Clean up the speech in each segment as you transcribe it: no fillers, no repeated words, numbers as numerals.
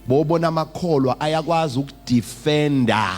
bobona amakholwa ayakwazi ukudefenda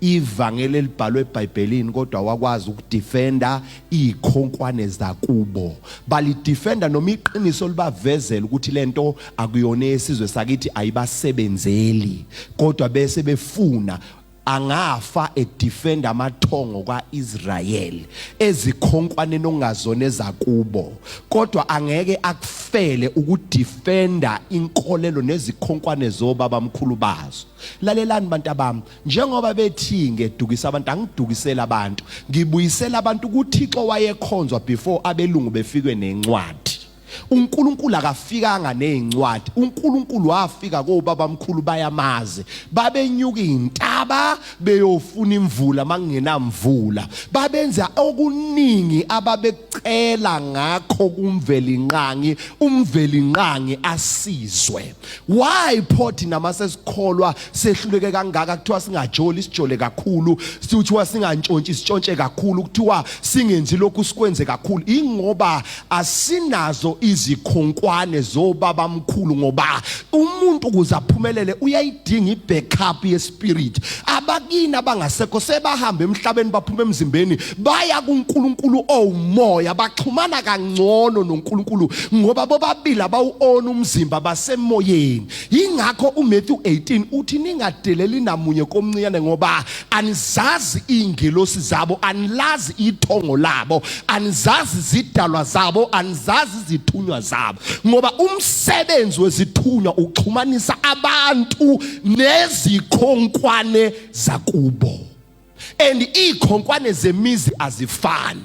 ivangeli elibhalwe eBhayibhelini kodwa wakwazi ukudefenda ikhonkwane zakubo. Balidefenda noma iqiniso libavezela ukuthi lento akuyona esizwe sakithi ayibasebenzeli, kodwa bese befuna angafa edefenda amathongo kaIsrael ezikhonkwaneni ongazona ezakubo, kodwa angeke akufele ukudefenda inkolelo nezikhonkwane zobaba mkhulu bazo. Lalelani bantu abami, njengoba bethi ngedukisa abantu, angidukisela abantu, ngibuyisela abantu kuThixo wayekhonzwa before abelungu befikwe nencwadi. uNkulunkulu akafikanga nezincwadi. uNkulunkulu wafika kobaba mkhulu bayamazi, babenyuka intaba beyofuna imvula mangenamvula, babenza okuningi ababecela ngakho kumvelinqangi, umvelinqangi asizwe. Why phothi namasesikholwa sehluleke kangaka, kuthiwa singajoli sijole kakhulu, kuthiwa singantshontshi sitshontshe kakhulu, kuthiwa singenzi lokhu sikwenze kakhulu? Ingoba asinazo izikhonkwane zobaba mkhulu, ngoba umuntu ukuze aphumelele uyayidinga ibackup yespirit. Abakini abangasekho sebahamba emhlabeni baphuma emzimbeni baya kuNkulunkulu owumoya, baxhumana kangcono noNkulunkulu ngoba bobabili abawuona umzimba basemoyeni. Ingakho uMatthew 18 uthi ningadeleli namunye komncane ngoba anizazi ingelosi zabo, anilazi ithongo labo, anizazi zidalwa zabo, anizazi izithunywa zabo. Ngoba umsebenzi wezithunywa ukuxhumanisa abantu nezikhonkwane zakubo, and ikhonkwane zemizi azifani.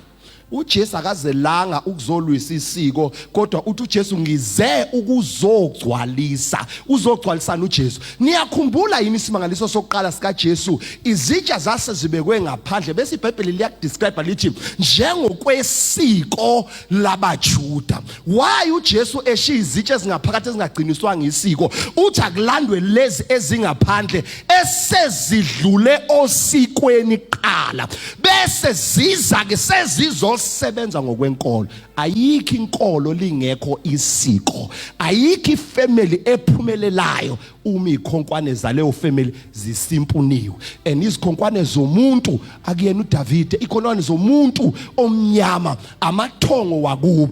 uJesu akazelanga ukuzolwisa isiko, kodwa uthi uJesu ngize ukuzogcwalisa. Uzogcwalisana uJesu? Niyakhumbula yini isimangaliso sokuqala sika Jesu? Izitsha zase zibekwe ngaphandle, bese iBhayibheli liyadescribe lithi njengokwesiko labaJuda. Why uJesu eshiya izitsha ezingaphakathi ezingagciniswanga isiko? Uthi akulandwe lezi ezingaphandle esezidlule osikweni qala, bese ziza ke sezizo sebenza ngokwenkolo. Ayikho inkolo lingekho isiko, ayikho ifamily ephumelelayo uma ikhonkwane zaleyo family zisimpuniwe. And izikhonkwane zomuntu akuyena uDavide, ikhonkwane zomuntu omnyama amathongo wakubo.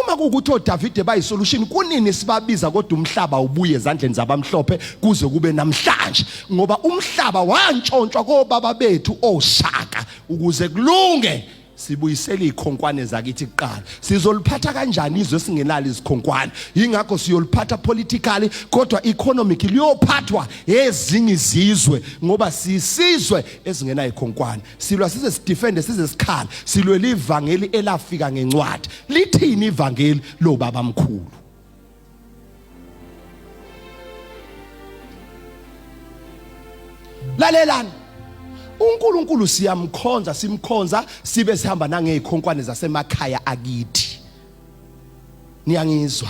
Uma kukuthi oDavide bayisolution, kunini sibabiza kodwa umhlaba ubuye ezandleni zabamhlophe kuze kube namhlanje? Ngoba umhlaba wantshontshwa kobaba bethu oShaka ukuze kulunge sibuyisele ikhonkwane zakithi kuqala. Sizoliphatha kanjani izwe singenalo izikhonkwane? Ingakho siyoliphatha politically, kodwa economic liyophathwa ezinye izizwe ngoba sisizwe ezingena ikhonkwane. Silwa size sidefende, size sikhala, silwela ivangeli elafika ngencwadi. Lithini ivangeli lo baba mkhulu? Lalelani, uNkulunkulu siyamkhonza, simkhonza sibe sihamba nangezikhonkwane zasemakhaya akithi. Niyangizwa?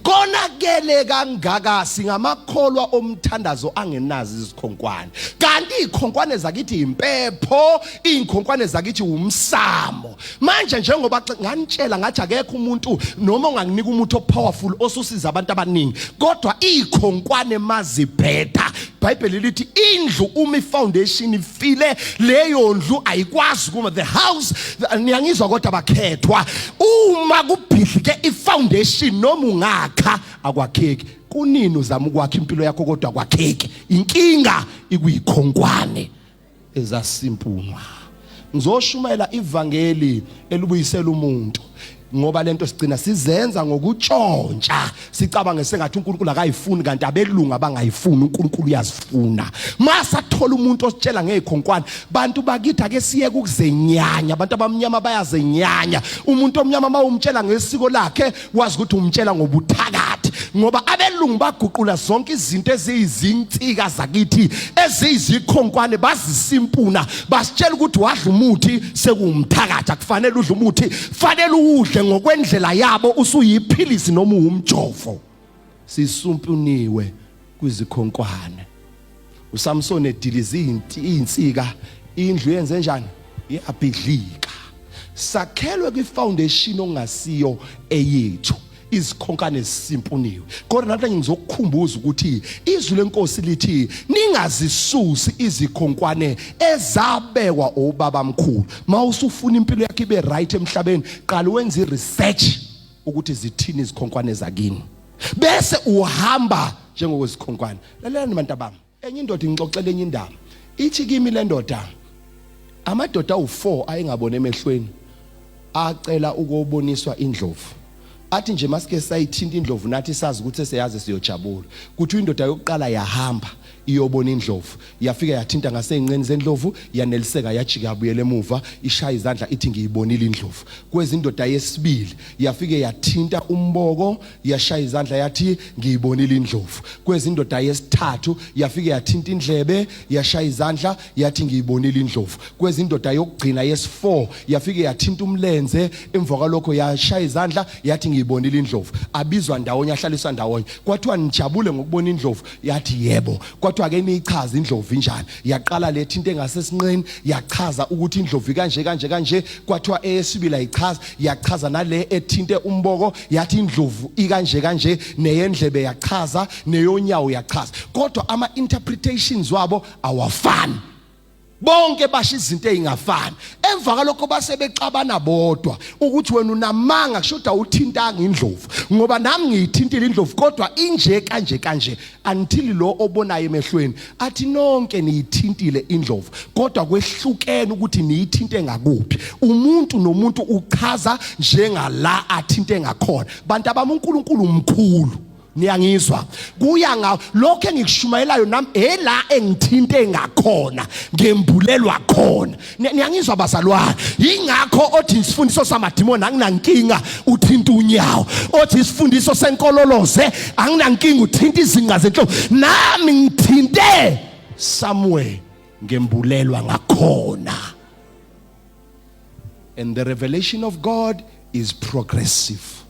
Konakele kangaka singamakholwa omthandazo angenazi izikhonkwane, kanti izikhonkwane zakithi impepho, izikhonkwane zakithi umsamo. Manje njengoba nganitshela ngathi akekho umuntu noma unganginika umuntu powerful osusiza abantu abaningi, kodwa izikhonkwane mazibheda. iBhayibheli lithi indlu uma ifoundation ifile leyo ndlu ayikwazi kuma, the house. Niyangizwa? Kodwa bakhethwa uma kubhidlike ifoundation noma ungakha akwakheki. Kunini uzama ukwakha impilo yakho kodwa akwakheki? Inkinga ikuyikhonkwane ezasimpunwa. Ngizoshumayela ivangeli elubuyisela umuntu, ngoba lento sigcina sizenza ngokutshontsha, sicabanga sengathi uNkulunkulu akayifuni kanti abelungu abangayifuni, uNkulunkulu uyazifuna. Masathola umuntu ositshela ngezikhonkwane, bantu bakithi ake siye ukuzenyanya, abantu abamnyama bayazenyanya. Umuntu omnyama mawumtshela ngesiko lakhe wazi ukuthi umtshela ngobuthakathi, ngoba abelungu baguqula zonke izinto eziyizinsika zakithi eziyizikhonkwane, bazisimpuna, basitshela ukuthi wadla umuthi sekumthakathi, akufanele udle umuthi, fanele udle ngokwendlela yabo usuyiphilisi noma umjovo. Sisumpuniwe kwizikhonkwane. uSamson ediliza insika, indlu yenze njani? Iyabhidlika. Sakhelwe kwifoundation ongasiyo eyethu. izikhonkwane zisimpuniwe. Kodwa namhlanje ngizokukhumbuza ukuthi izwi lenkosi lithi ningazisusi izikhonkwane ezabekwa obaba mkhulu. Mawusufuna impilo yakho ibe right emhlabeni, qala wenze i-research ukuthi zithini izikhonkwane zakini, bese uhamba njengokuzikhonkwane. Lalelani bantu bami, enye indoda ingixoxela enye indaba. Ithi kimi le ndoda amadoda awu4 ayengabona emehlweni acela ukuboniswa indlovu. Athi nje masike sayithinta indlovu nathi sazi ukuthi seyazi siyojabula. Kuthi indoda yokuqala yahamba iyobona indlovu, yafika yathinta ngaseyinqeni zendlovu, yaneliseka yajika yabuyela emuva, ishaya izandla ithi ngiyibonile indlovu. Kwezi indoda yesibili yafike yathinta umboko, yashaya izandla yathi ngiyibonile indlovu. Kwezi indoda yesithathu yafike yathinta indlebe, yashaya izandla yathi ngiyibonile indlovu. Kwezi indoda yokugcina yesi4 yafike yathinta umlenze, emva kwalokho yashaya izandla yathi ngiyibonile indlovu. Abizwa ndawonye, ahlaliswa ndawonye. Kwathiwa nijabule ngokubona indlovu, yathi yebo. Kwathiwa ke nichaza indlovu injani. Yaqala lethi into engasesinqeni, yachaza ukuthi indlovu kanje kanje kanje. Kwathiwa eyesibili ayichaza, yachaza nale ethinte umboko, yathi indlovu ikanje kanje. Neyendlebe yachaza, neyonyawo yachaza. Kodwa ama interpretations wabo awafani. Bonke basho izinto ezingafani. Emva kwalokho base bexabana bodwa ukuthi wena unamanga kushoda uthintanga indlovu, ngoba nami ngiyithintile indlovu kodwa inje kanje kanje. Until lo obonayo emehlweni athi nonke niyithintile indlovu, kodwa kwehlukene ukuthi niyithinte ngakuphi. Umuntu nomuntu uchaza njengala athinte ngakhona. Bantu abamuNkulunkulu mkhulu, niyangizwa? Kuya ngawo lokho engikushumayelayo nami ela engithinte ngakhona, ngembulelwa khona. Niyangizwa bazalwane? Ingakho othi isifundiso samadimoni anginankinga uthinta unyawo, othi isifundiso senkololoze anginankinga uthinta izinga zenhloko. Nami ngithinte somewhere, ngembulelwa ngakhona. And the revelation of God is progressive.